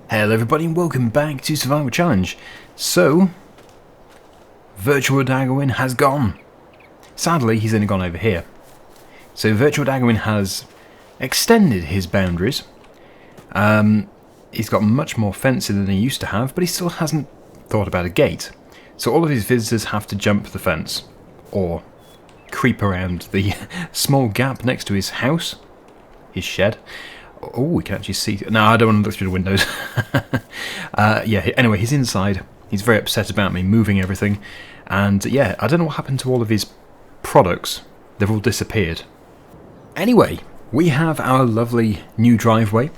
Hello everybody and welcome back to Survival Challenge. So, Virtual Daggerwin has gone. Sadly, he's only gone over here. So Virtual Daggerwin has extended his boundaries. He's got much more fencing than he used to have, but he still hasn't thought about a gate. So all of his visitors have to jump the fence, or creep around the small gap next to his house, his shed. Oh, we can actually see. No, I don't want to look through the windows. Yeah, anyway, he's inside. He's very upset about me moving everything. And yeah, I don't know what happened to all of his products. They've all disappeared. Anyway, we have our lovely new driveway.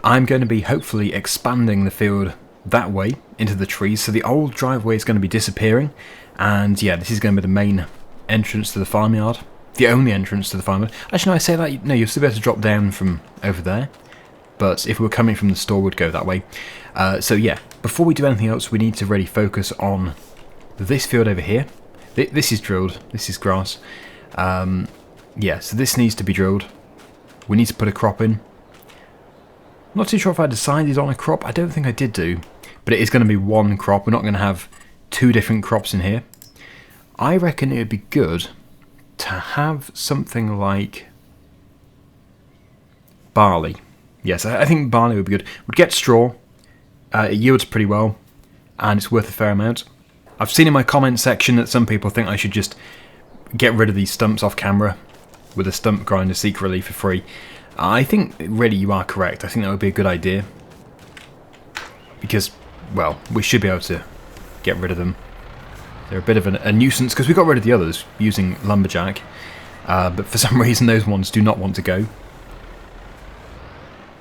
I'm going to be hopefully expanding the field that way into the trees. So the old driveway is going to be disappearing. And yeah, this is going to be the main entrance to the farmyard. The only entrance to the farmyard. Actually, no, I say that, no, you'll still be able to drop down from over there. But if we were coming from the store, we'd go that way. So yeah, before we do anything else, we need to really focus on this field over here. This is drilled. This is grass. Yeah, so this needs to be drilled. We need to put a crop in. I'm not too sure if I decided on a crop. I don't think I did do. But it is going to be one crop. We're not going to have two different crops in here. I reckon it would be good to have something like barley. Yes, I think barley would be good. We'd get straw. It yields pretty well. And it's worth a fair amount. I've seen in my comment section that some people think I should just get rid of these stumps off camera with a stump grinder secretly for free. I think really you are correct. I think that would be a good idea. Because, well, we should be able to get rid of them. They're a bit of a nuisance because we got rid of the others using lumberjack. But for some reason those ones do not want to go.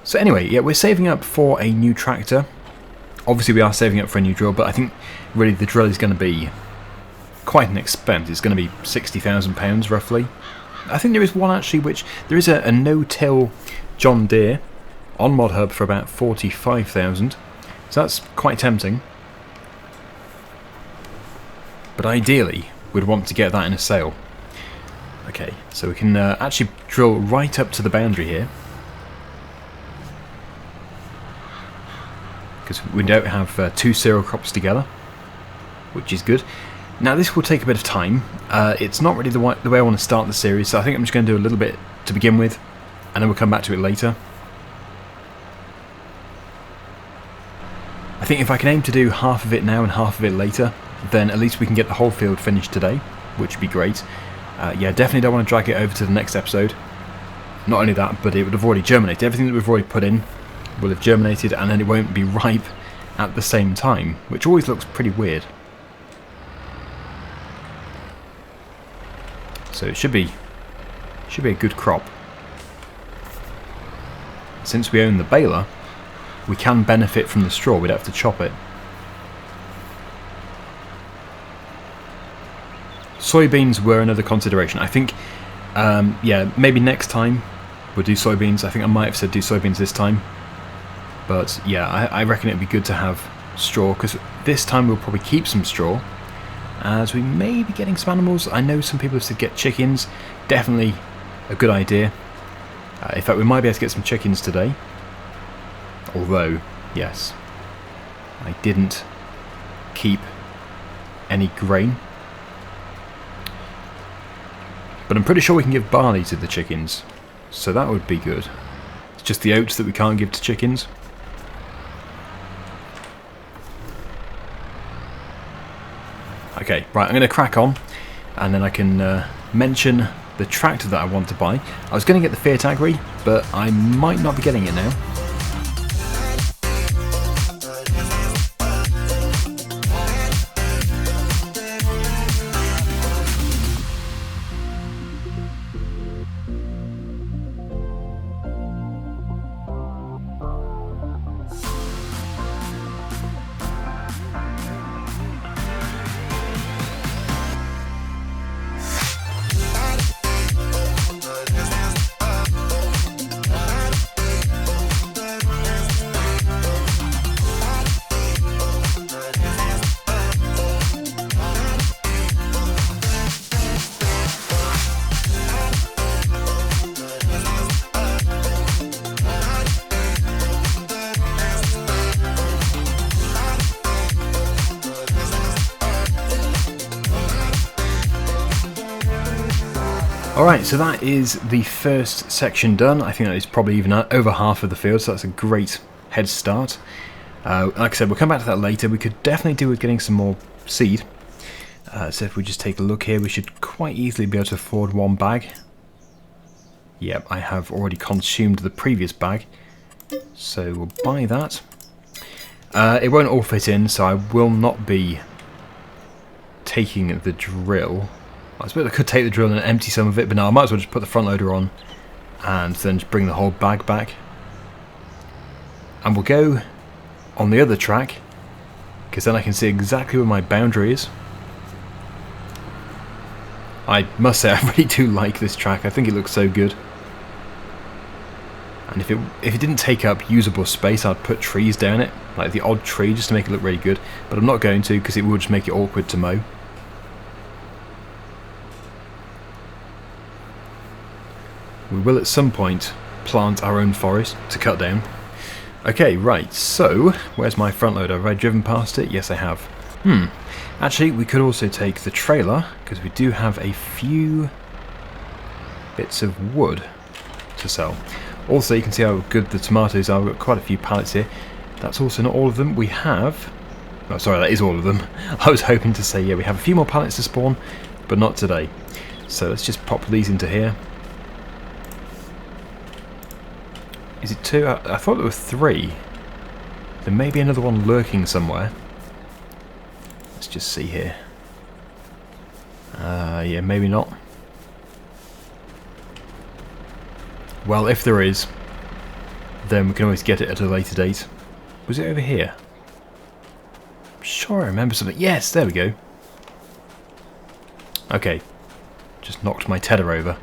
So anyway, yeah, we're saving up for a new tractor. Obviously we are saving up for a new drill, but I think really the drill is going to be quite an expense. It's going to be £60,000 roughly. I think there is one actually which... There is a no-till John Deere on ModHub for about £45,000. So that's quite tempting. But ideally, we'd want to get that in a sale. Okay, so we can actually drill right up to the boundary here. Because we don't have two cereal crops together, which is good. Now this will take a bit of time. It's not really the way I want to start the series, so I think I'm just going to do a little bit to begin with, and then we'll come back to it later. I think if I can aim to do half of it now and half of it later, then at least we can get the whole field finished today, which would be great. Yeah, definitely don't want to drag it over to the next episode. Not only that, but it would have already germinated. Everything that we've already put in will have germinated, and then it won't be ripe at the same time, which always looks pretty weird. So it should be a good crop. Since we own the baler, we can benefit from the straw. We don't have to chop it. Soybeans were another consideration. I think, yeah, maybe next time we'll do soybeans. I think I might have said do soybeans this time. But yeah, I reckon it would be good to have straw, because this time we'll probably keep some straw, as we may be getting some animals. I know some people have said get chickens. Definitely a good idea. In fact, we might be able to get some chickens today. Although, yes, I didn't keep any grain. But I'm pretty sure we can give barley to the chickens, so that would be good. It's just the oats that we can't give to chickens. Okay, right, I'm going to crack on, and then I can mention the tractor that I want to buy. I was going to get the FiatAgri, but I might not be getting it now. Alright, so that is the first section done. I think that is probably even over half of the field, so that's a great head start. Like I said, we'll come back to that later. We could definitely do with getting some more seed. So if we just take a look here, we should quite easily be able to afford one bag. Yep, I have already consumed the previous bag, so we'll buy that. It won't all fit in, so I will not be taking the drill. I suppose I could take the drill and empty some of it, but no, I might as well just put the front loader on and then just bring the whole bag back. And we'll go on the other track, because then I can see exactly where my boundary is. I must say, I really do like this track. I think it looks so good. And if it didn't take up usable space, I'd put trees down it, like the odd tree, just to make it look really good. But I'm not going to, because it would just make it awkward to mow. We will at some point plant our own forest to cut down. Okay, right, so where's my front loader? Have I driven past it? Yes, I have. Actually, we could also take the trailer, because we do have a few bits of wood to sell. Also, you can see how good the tomatoes are. We've got quite a few pallets here. That's also not all of them. We have... Oh, sorry, that is all of them. I was hoping to say, yeah, we have a few more pallets to spawn, but not today. So let's just pop these into here. Is it 2? I thought there were 3. There may be another one lurking somewhere. Let's just see here. Yeah, maybe not. Well, if there is, then we can always get it at a later date. Was it over here? I'm sure I remember something. Yes, there we go. Okay. Just knocked my tether over.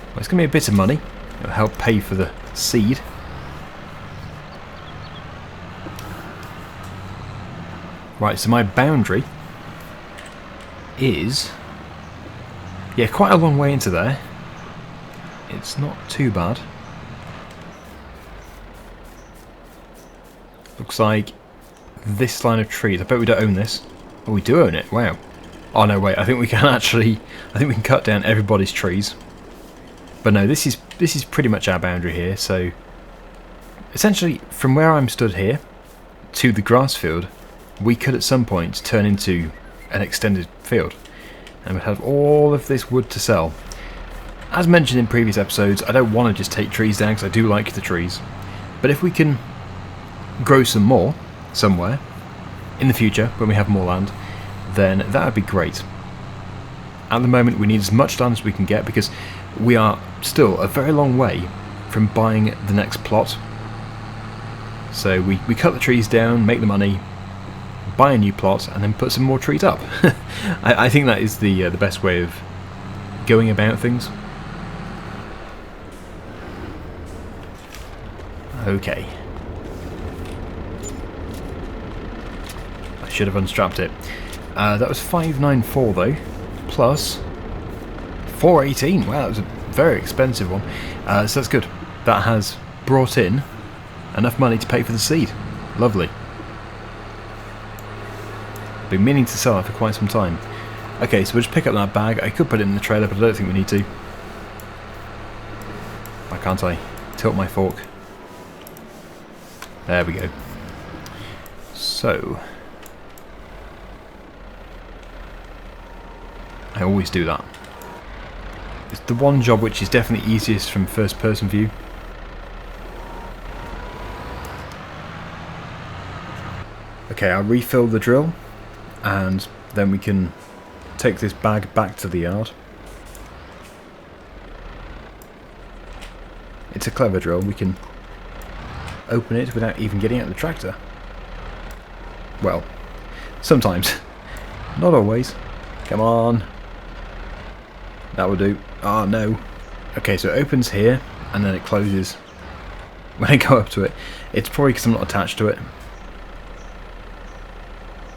Well, it's going to be a bit of money. It'll help pay for the seed. Right, so my boundary is, yeah, quite a long way into there. It's not too bad. Looks like this line of trees. I bet we don't own this. Oh, we do own it. Wow. Oh no, wait. I think we can actually. I think we can cut down everybody's trees. But no, this is pretty much our boundary here. So essentially, from where I'm stood here to the grass field, we could at some point turn into an extended field, and we'd have all of this wood to sell. As mentioned in previous episodes, I don't want to just take trees down because I do like the trees, but if we can grow some more somewhere in the future when we have more land, then that would be great. At the moment we need as much land as we can get, because we are still a very long way from buying the next plot. So we cut the trees down, make the money, buy a new plot, and then put some more trees up. I think that is the best way of going about things. Okay. I should have unstrapped it. That was 594 though, plus 418. Wow, that was a very expensive one. So that's good. That has brought in enough money to pay for the seed. Lovely. Been meaning to sell that for quite some time. Okay, so we'll just pick up that bag. I could put it in the trailer, but I don't think we need to. Why can't I tilt my fork? There we go. So I always do that. It's the one job which is definitely easiest from first person view. Okay, I'll refill the drill, and then we can take this bag back to the yard. It's a clever drill. We can open it without even getting out the tractor. Well, sometimes. Not always. Come on. That will do. Oh no. Okay, so it opens here and then it closes when I go up to it. It's probably because I'm not attached to it.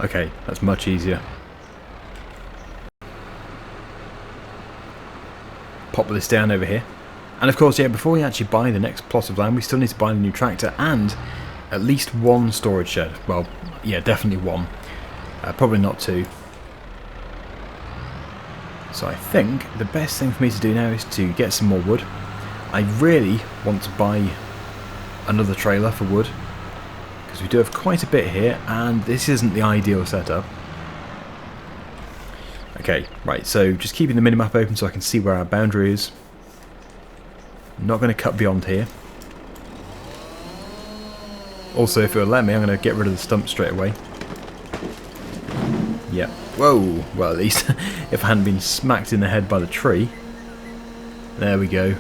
Okay, that's much easier. Pop this down over here. And of course, yeah, before we actually buy the next plot of land, we still need to buy the new tractor and at least one storage shed. Well, yeah, definitely one. Probably not two. So I think the best thing for me to do now is to get some more wood. I really want to buy another trailer for wood, because we do have quite a bit here, and this isn't the ideal setup. Okay, right, so just keeping the minimap open so I can see where our boundary is. Not going to cut beyond here. Also, if it'll let me, I'm going to get rid of the stump straight away. Yeah. Whoa! Well, at least if I hadn't been smacked in the head by the tree. There we go.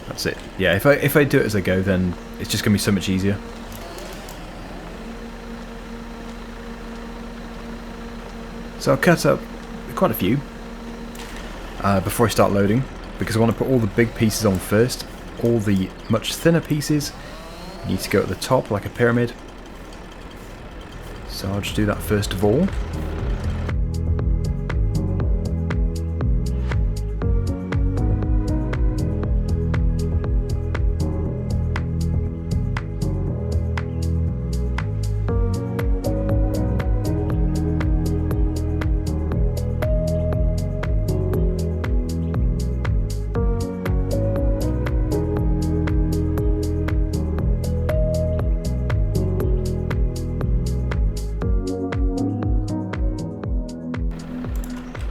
That's it. Yeah, if I do it as I go, then it's just going to be so much easier. So I'll cut up quite a few before I start loading, because I want to put all the big pieces on first. All the much thinner pieces need to go at the top like a pyramid. So I'll just do that first of all.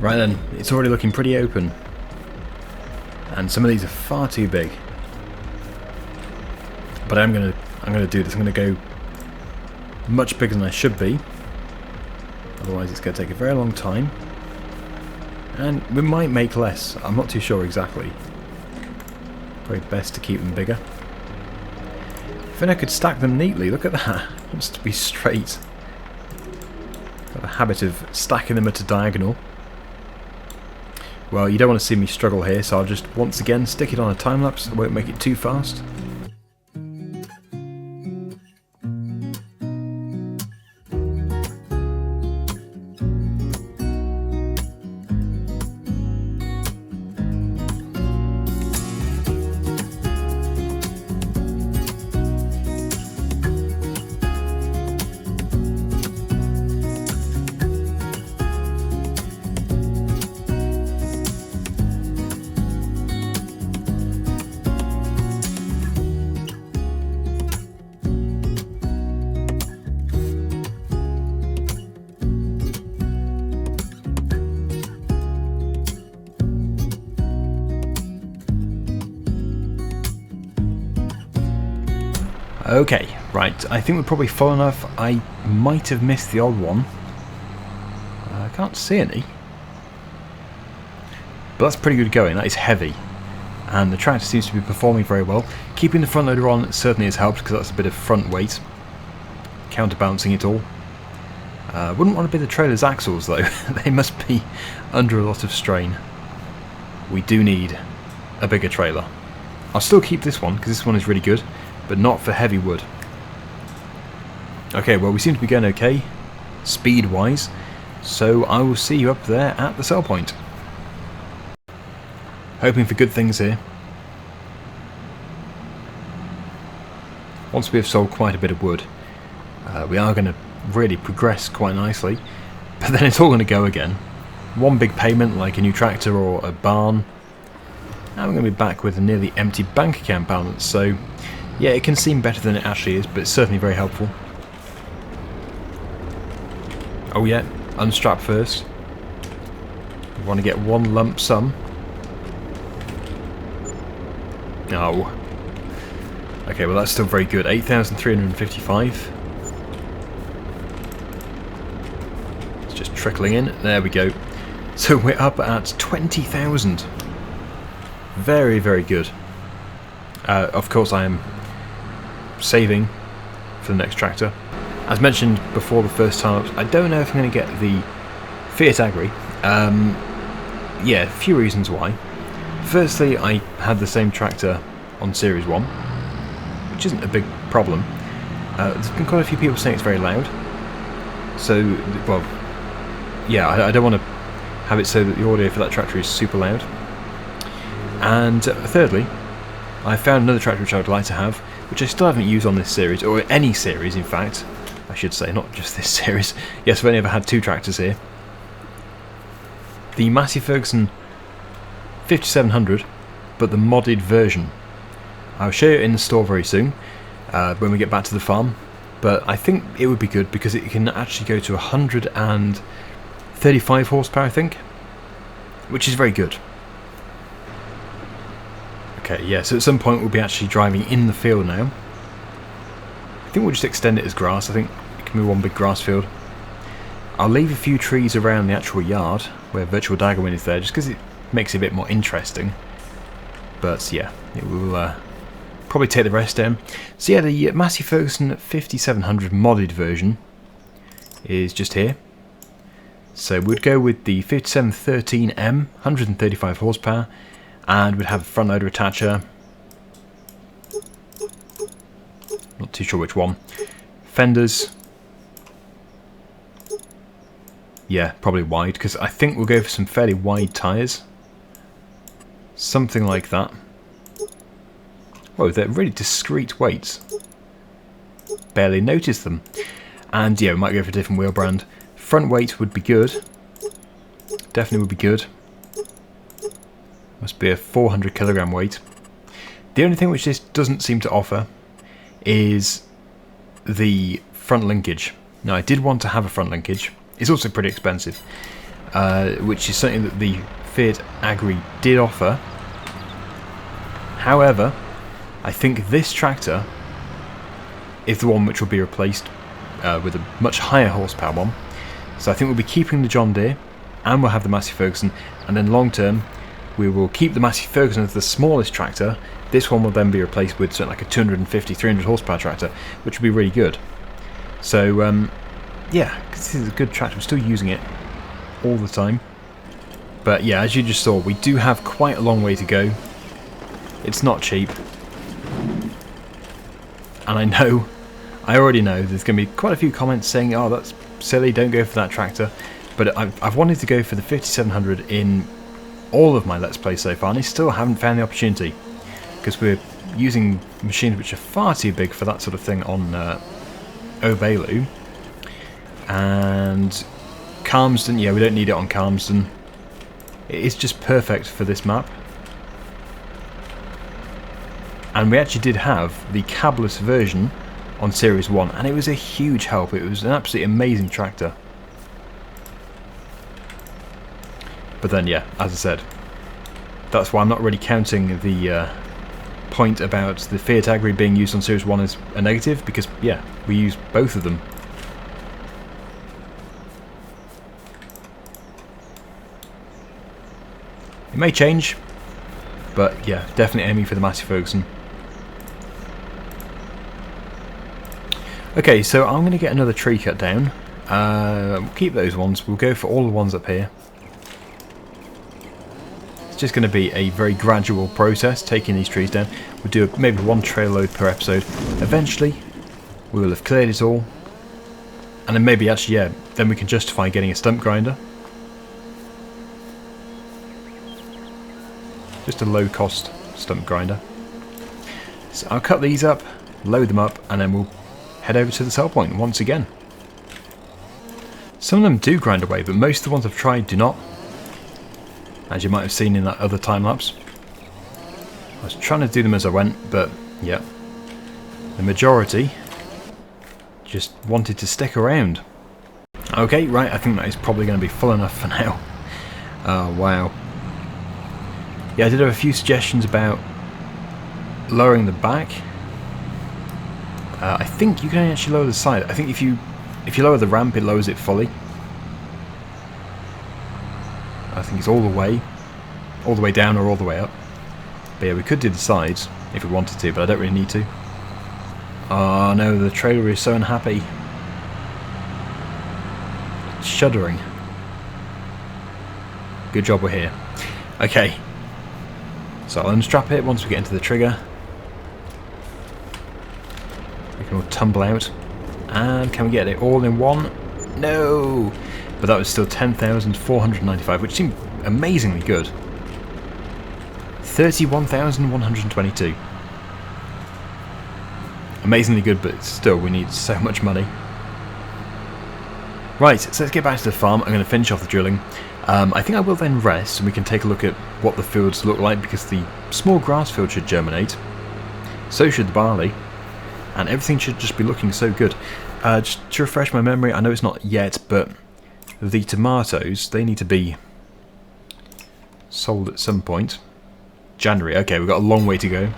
Right then, it's already looking pretty open, and some of these are far too big. But I'm gonna do this. I'm gonna go much bigger than I should be. Otherwise, it's gonna take a very long time, and we might make less. I'm not too sure exactly. Probably best to keep them bigger. If only I could stack them neatly. Look at that. It wants to be straight. Got a habit of stacking them at a diagonal. Well, you don't want to see me struggle here, so I'll just once again stick it on a time lapse. I won't make it too fast. Okay, right, I think we're probably full enough. I might have missed the odd one. I can't see any. But that's pretty good going. That is heavy. And the tractor seems to be performing very well. Keeping the front loader on certainly has helped, because that's a bit of front weight, counterbalancing it all. Wouldn't want to be the trailer's axles though. They must be under a lot of strain. We do need a bigger trailer. I'll still keep this one, because this one is really good, but not for heavy wood. Okay, well, we seem to be going okay, speed-wise, so I will see you up there at the sell point. Hoping for good things here. Once we have sold quite a bit of wood, we are going to really progress quite nicely, but then it's all going to go again. One big payment, like a new tractor or a barn, and we're going to be back with a nearly empty bank account balance, so yeah, it can seem better than it actually is, but it's certainly very helpful. Oh yeah, unstrap first. We want to get one lump sum. No. Okay, well that's still very good. 8,355. It's just trickling in. There we go. So we're up at 20,000. Very, very good. Of course I am saving for the next tractor. As mentioned before the first time, I don't know if I'm going to get the FiatAgri. Yeah, a few reasons why. Firstly, I had the same tractor on Series 1, which isn't a big problem. There's been quite a few people saying it's very loud. So, well, yeah, I don't want to have it so that the audio for that tractor is super loud. And thirdly, I found another tractor which I would like to have, which I still haven't used on this series, or any series in fact, I should say, not just this series. Yes, I've only ever had 2 tractors here. The Massey Ferguson 5700, but the modded version. I'll show you in the store very soon, when we get back to the farm, but I think it would be good because it can actually go to 135 horsepower, I think, which is very good. Okay, yeah, so at some point we'll be actually driving in the field now. I think we'll just extend it as grass. I think it can be one big grass field. I'll leave a few trees around the actual yard where virtual Daggerwin is there, just because it makes it a bit more interesting. But yeah, it will probably take the rest down. So yeah, the Massey Ferguson 5700 modded version is just here. So we'd go with the 5713M, 135 horsepower, and we'd have a front loader attacher. Not too sure which one. Fenders. Yeah, probably wide, because I think we'll go for some fairly wide tyres. Something like that. Whoa, they're really discreet weights. Barely noticed them. And yeah, we might go for a different wheel brand. Front weight would be good. Definitely would be good. Must be a 400 kilogram weight. The only thing which this doesn't seem to offer is the front linkage. Now, I did want to have a front linkage. It's also pretty expensive, which is something that the FiatAgri did offer. However, I think this tractor is the one which will be replaced with a much higher horsepower one. So I think we'll be keeping the John Deere, and we'll have the Massey Ferguson, and then long term we will keep the Massey Ferguson as the smallest tractor. This one will then be replaced with something like a 250, 300 horsepower tractor, which will be really good. So yeah, because this is a good tractor, I'm still using it all the time. But yeah, as you just saw, we do have quite a long way to go. It's not cheap. And I already know there's going to be quite a few comments saying, oh, that's silly, don't go for that tractor. But I've wanted to go for the 5700 in all of my Let's Play so far, and I still haven't found the opportunity. Because we're using machines which are far too big for that sort of thing on Obalu. And Calmsden, yeah, we don't need it on Calmsden. It is just perfect for this map. And we actually did have the cabless version on Series 1, and it was a huge help. It was an absolutely amazing tractor. But then, yeah, as I said, that's why I'm not really counting the point about the FiatAgri being used on Series 1 as a negative, because, yeah, we use both of them. It may change, but yeah, definitely aiming for the Massey Ferguson. Okay, so I'm going to get another tree cut down. We'll keep those ones. We'll go for all the ones up here. It's just going to be a very gradual process, taking these trees down. We'll do maybe 1 trail load per episode. Eventually, we will have cleared it all. And then maybe actually, yeah, then we can justify getting a stump grinder. Just a low-cost stump grinder. So I'll cut these up, load them up, and then we'll head over to the sell point once again. Some of them do grind away, but most of the ones I've tried do not. As you might have seen in that other time lapse. I was trying to do them as I went, but yeah, the majority just wanted to stick around. Okay, right, I think that is probably going to be full enough for now. Oh, wow. Yeah, I did have a few suggestions about lowering the back. I think you can actually lower the side. I think if you lower the ramp, it lowers it fully. I think it's all the way down or all the way up. But yeah, we could do the sides if we wanted to, but I don't really need to. Oh no, the trailer is so unhappy. It's shuddering. Good job we're here. Okay. So I'll unstrap it once we get into the trigger. We can all tumble out. And can we get it all in one? No! But that was still 10,495, which seemed amazingly good. 31,122. amazingly good, but still we need so much money. Right, so let's get back to the farm. I'm going to finish off the drilling. I think I will then rest and we can take a look at what the fields look like, because the small grass field should germinate. So should the barley. And everything should just be looking so good. Just to refresh my memory, I know it's not yet, but the tomatoes, they need to be sold at some point. January, okay, we've got a long way to go.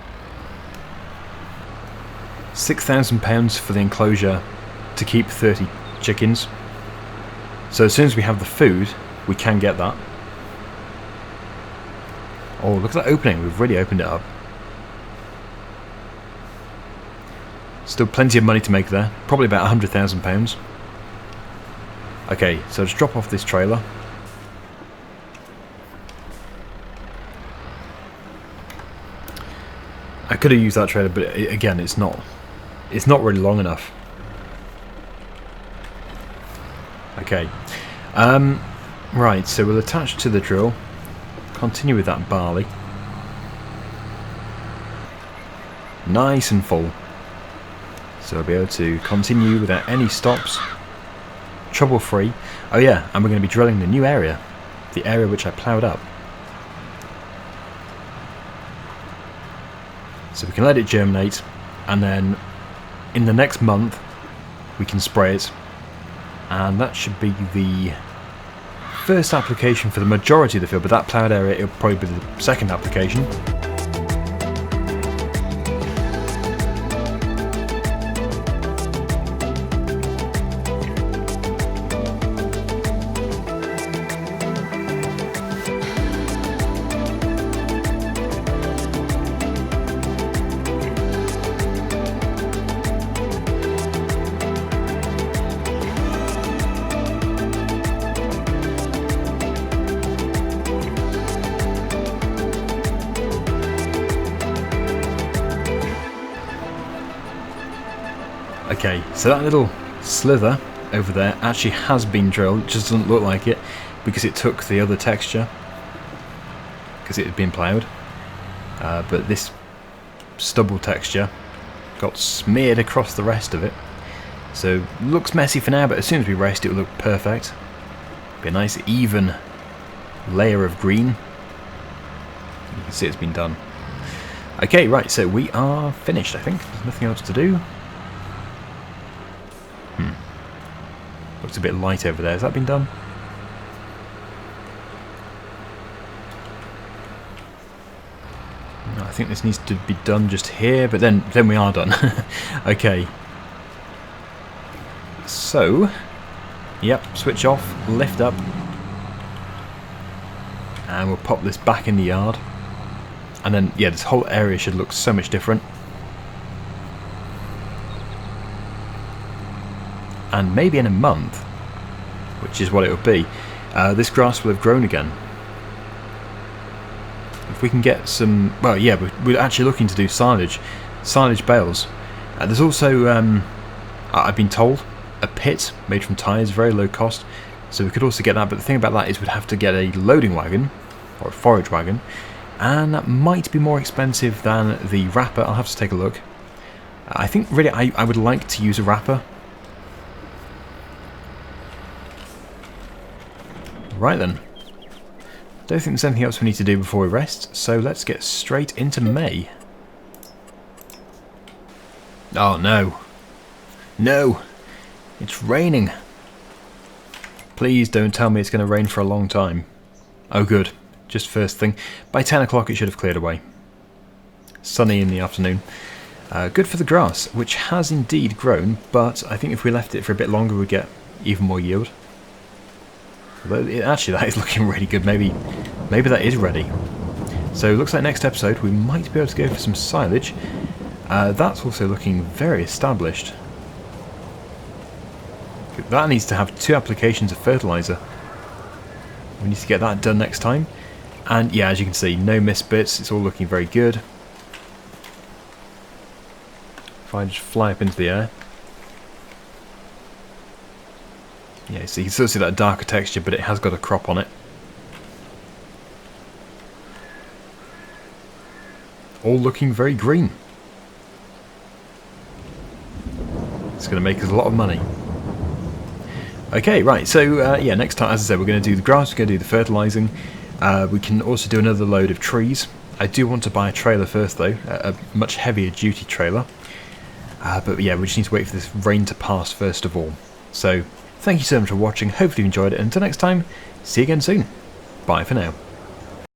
£6,000 for the enclosure to keep 30 chickens. So as soon as we have the food, we can get that. Oh, look at that opening, we've really opened it up. Still plenty of money to make there, probably about £100,000. Okay, so just drop off this trailer. I could have used that trailer, but again, it's not really long enough. Okay, right, so we'll attach to the drill, continue with that barley. Nice and full. So we'll be able to continue without any stops, trouble free. Oh yeah, and we're going to be drilling the new area, the area which I ploughed up. So we can let it germinate, and then in the next month we can spray it, and that should be the first application for the majority of the field, but that ploughed area, it'll probably be the second application. Okay, so that little slither over there actually has been drilled. It just doesn't look like it because it took the other texture, because it had been ploughed. But this stubble texture got smeared across the rest of it. So looks messy for now, but as soon as we rest it will look perfect. Be a nice even layer of green. You can see it's been done. Okay, right, so we are finished, I think. There's nothing else to do. Looks a bit light over there. Has that been done? No, I think this needs to be done just here, but then we are done. Okay. So, yep, switch off, lift up, and we'll pop this back in the yard. And then, yeah, this whole area should look so much different. And maybe in a month, which is what it will be, this grass will have grown again. If we can get some, well, yeah, we're actually looking to do silage bales. There's also, I've been told, a pit made from tyres, very low cost, so we could also get that. But the thing about that is we'd have to get a loading wagon or a forage wagon, and that might be more expensive than the wrapper. I'll have to take a look. I think really I would like to use a wrapper. Right then, don't think there's anything else we need to do before we rest, so let's get straight into May. Oh no, no, it's raining. Please don't tell me it's going to rain for a long time. Oh good, just first thing. By 10 o'clock it should have cleared away. Sunny in the afternoon. Good for the grass, which has indeed grown, but I think if we left it for a bit longer we'd get even more yield. Actually, that is looking really good. Maybe that is ready. So it looks like next episode we might be able to go for some silage. That's also looking very established. That needs to have 2 applications of fertilizer. We need to get that done next time. And yeah, as you can see, no missed bits. It's all looking very good. If I just fly up into the air. Yeah, so you can still see that darker texture, but it has got a crop on it. All looking very green. It's going to make us a lot of money. Okay, right, so yeah, next time, as I said, we're going to do the grass, we're going to do the fertilising. We can also do another load of trees. I do want to buy a trailer first though, a much heavier duty trailer. But yeah, we just need to wait for this rain to pass first of all. So, thank you so much for watching, hopefully you enjoyed it, and until next time, see you again soon. Bye for now.